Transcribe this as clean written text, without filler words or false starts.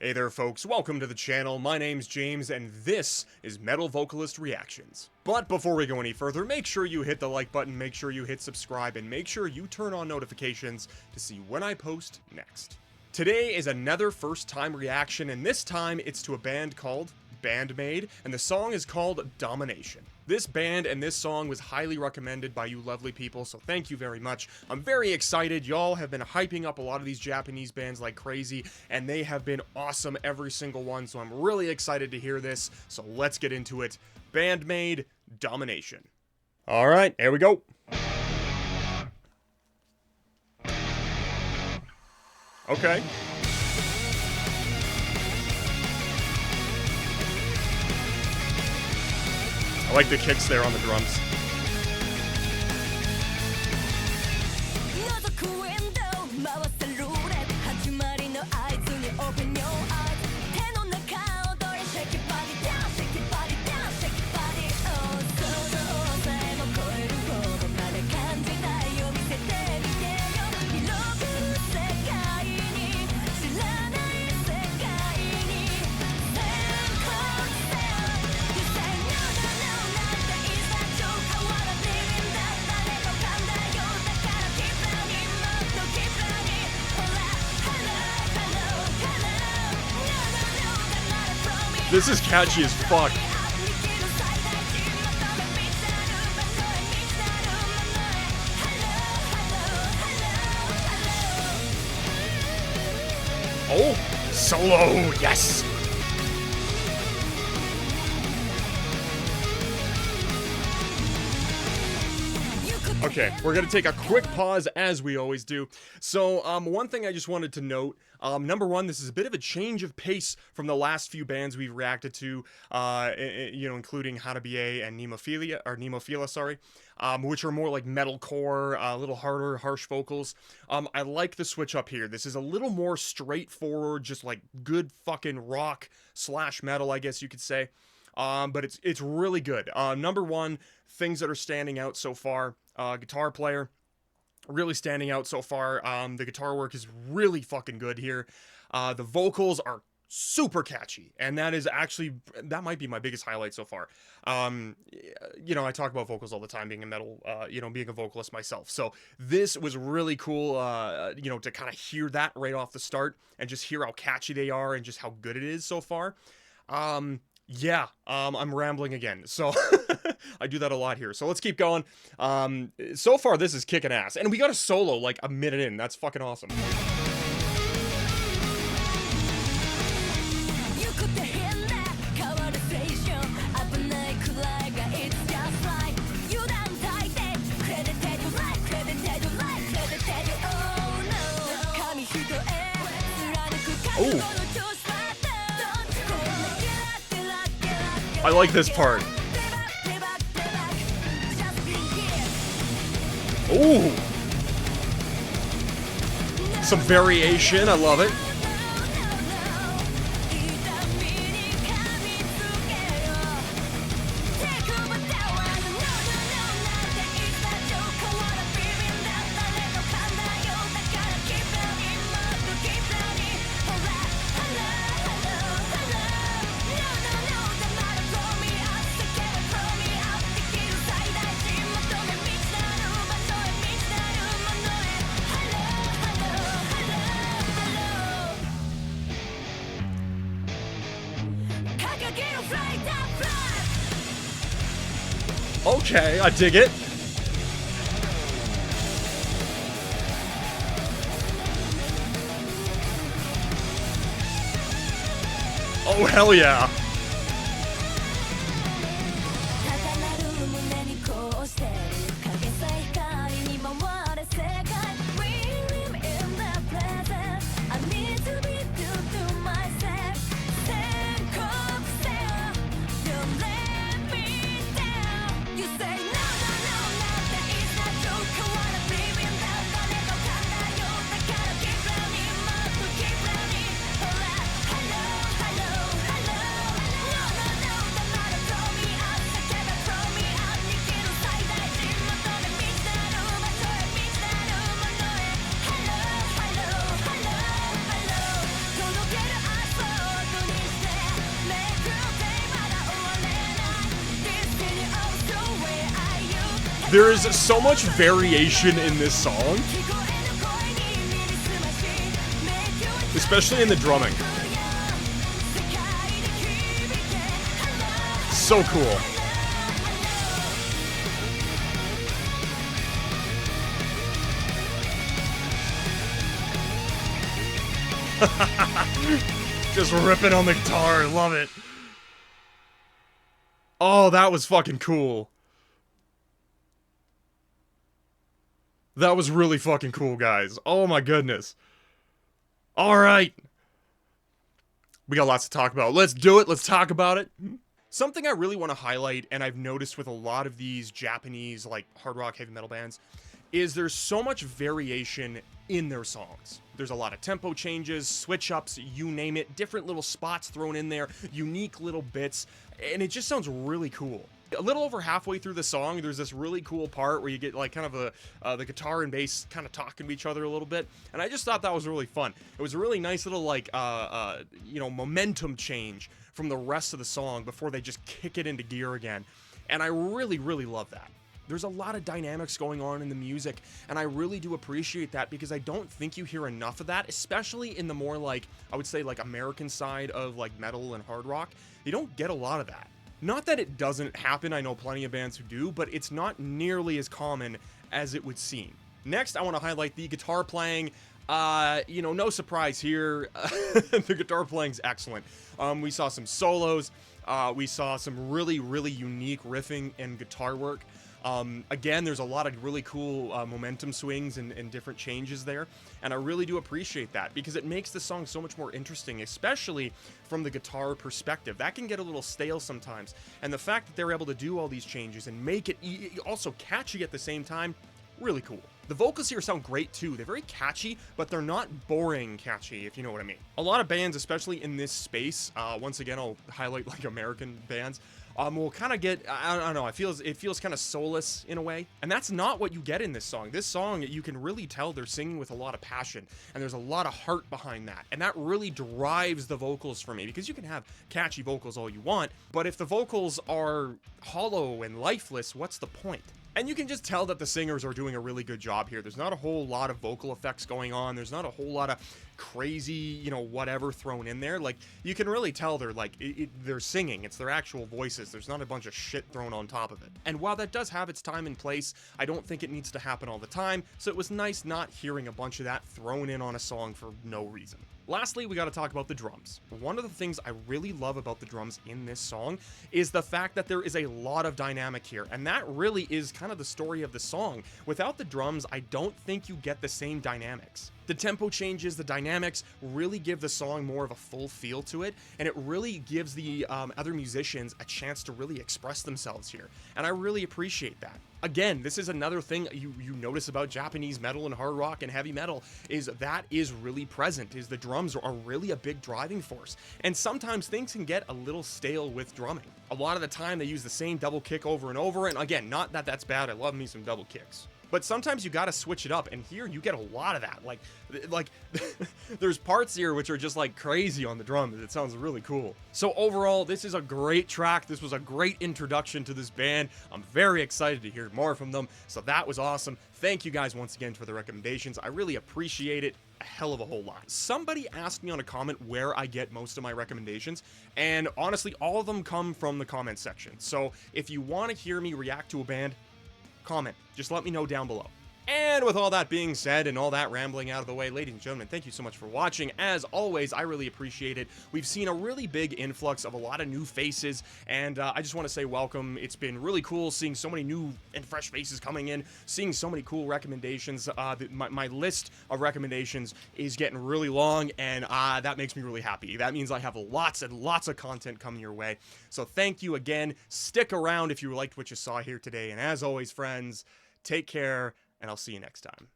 Hey there folks, welcome to the channel. My name's James and this is Metal Vocalist Reactions. But before we go any further, make sure you hit the like button, make sure you hit subscribe, and make sure you turn on notifications to see when I post next. Today is another first time reaction, and this time it's to a band called Band-Maid, and the song is called Domination. This band and this song was highly recommended by you lovely people, so thank you very much. I'm very excited. Y'all have been hyping up a lot of these Japanese bands like crazy, and they have been awesome, every single one, so I'm really excited to hear this, so let's get into it. Band-Maid, Domination. Alright, here we go. Okay. I like the kicks there on the drums. This is catchy as fuck. Oh, solo, yes. Okay, we're gonna take a quick pause as we always do. So, one thing I just wanted to note, number one, this is a bit of a change of pace from the last few bands we've reacted to, you know, including Hanabiye and Nemophila, sorry, which are more like metalcore, a little harder, harsh vocals. I like the switch up here. This is a little more straightforward, just like good fucking rock slash metal, I guess you could say. But it's really good. Number one, things that are standing out so far, guitar player, really standing out so far. The guitar work is really fucking good here. The vocals are super catchy, and that might be my biggest highlight so far. You know, I talk about vocals all the time, being a metal, you know, being a vocalist myself. So this was really cool, you know, to kind of hear that right off the start and just hear how catchy they are and just how good it is so far. Yeah, I'm rambling again, so I do that a lot here, so let's keep going. So far, this is kicking ass, and we got a solo, like, a minute in. That's fucking awesome. Oh! I like this part. Ooh! Some variation, I love it. Okay, I dig it. Oh, hell yeah. There is so much variation in this song, especially in the drumming. So cool. Just ripping on the guitar, love it. Oh, that was fucking cool. That was really fucking cool, guys. Oh my goodness. Alright. We got lots to talk about. Let's do it. Let's talk about it. Something I really want to highlight, and I've noticed with a lot of these Japanese, like, hard rock, heavy metal bands, is there's so much variation in their songs. There's a lot of tempo changes, switch-ups, you name it, different little spots thrown in there, unique little bits, and it just sounds really cool. A little over halfway through the song, there's this really cool part where you get like kind of the guitar and bass kind of talking to each other a little bit, and I just thought that was really fun. It was a really nice little like you know, momentum change from the rest of the song before they just kick it into gear again, and I really love that. There's a lot of dynamics going on in the music, and I really do appreciate that because I don't think you hear enough of that, especially in the more like, I would say like American side of like metal and hard rock. You don't get a lot of that. Not that it doesn't happen, I know plenty of bands who do, but it's not nearly as common as it would seem. Next, I want to highlight the guitar playing. You know, no surprise here. The guitar playing's excellent. We saw some solos. We saw some really unique riffing and guitar work. Again, there's a lot of really cool momentum swings and different changes there, and I really do appreciate that because it makes the song so much more interesting, especially from the guitar perspective. That can get a little stale sometimes, and the fact that they're able to do all these changes and make it also catchy at the same time, really cool. The vocals here sound great too. They're very catchy, but they're not boring catchy, if you know what I mean. A lot of bands, especially in this space, once again, I'll highlight like American bands, will kind of get, I don't know, it feels kind of soulless in a way, and that's not what you get in this song. This song, you can really tell they're singing with a lot of passion, and there's a lot of heart behind that, and that really drives the vocals for me, because you can have catchy vocals all you want, but if the vocals are hollow and lifeless, what's the point? And you can just tell that the singers are doing a really good job here. There's not a whole lot of vocal effects going on. There's not a whole lot of crazy, you know, whatever thrown in there. Like, you can really tell they're like, they're singing. It's their actual voices. There's not a bunch of shit thrown on top of it. And while that does have its time and place, I don't think it needs to happen all the time. So it was nice not hearing a bunch of that thrown in on a song for no reason. Lastly, we got to talk about the drums. One of the things I really love about the drums in this song is the fact that there is a lot of dynamic here, and that really is kind of the story of the song. Without the drums, I don't think you get the same dynamics. The tempo changes, the dynamics really give the song more of a full feel to it, and it really gives the other musicians a chance to really express themselves here, and I really appreciate that. Again, this is another thing you notice about Japanese metal and hard rock and heavy metal, is that is really present, is the drums are really a big driving force. And sometimes things can get a little stale with drumming. A lot of the time they use the same double kick over and over, and again, not that that's bad, I love me some double kicks. But sometimes you gotta switch it up, and here you get a lot of that. Like there's parts here which are just like crazy on the drums. It sounds really cool. So overall, this is a great track. This was a great introduction to this band. I'm very excited to hear more from them. So that was awesome. Thank you guys once again for the recommendations. I really appreciate it a hell of a whole lot. Somebody asked me on a comment where I get most of my recommendations, and honestly, all of them come from the comment section. So if you want to hear me react to a band, comment. Just let me know down below. And with all that being said and all that rambling out of the way, ladies and gentlemen, thank you so much for watching. As always, I really appreciate it. We've seen a really big influx of a lot of new faces, and I just want to say welcome. It's been really cool seeing so many new and fresh faces coming in, seeing so many cool recommendations. My list of recommendations is getting really long, and that makes me really happy. That means I have lots and lots of content coming your way. So thank you again. Stick around if you liked what you saw here today, and as always, friends, take care, and I'll see you next time.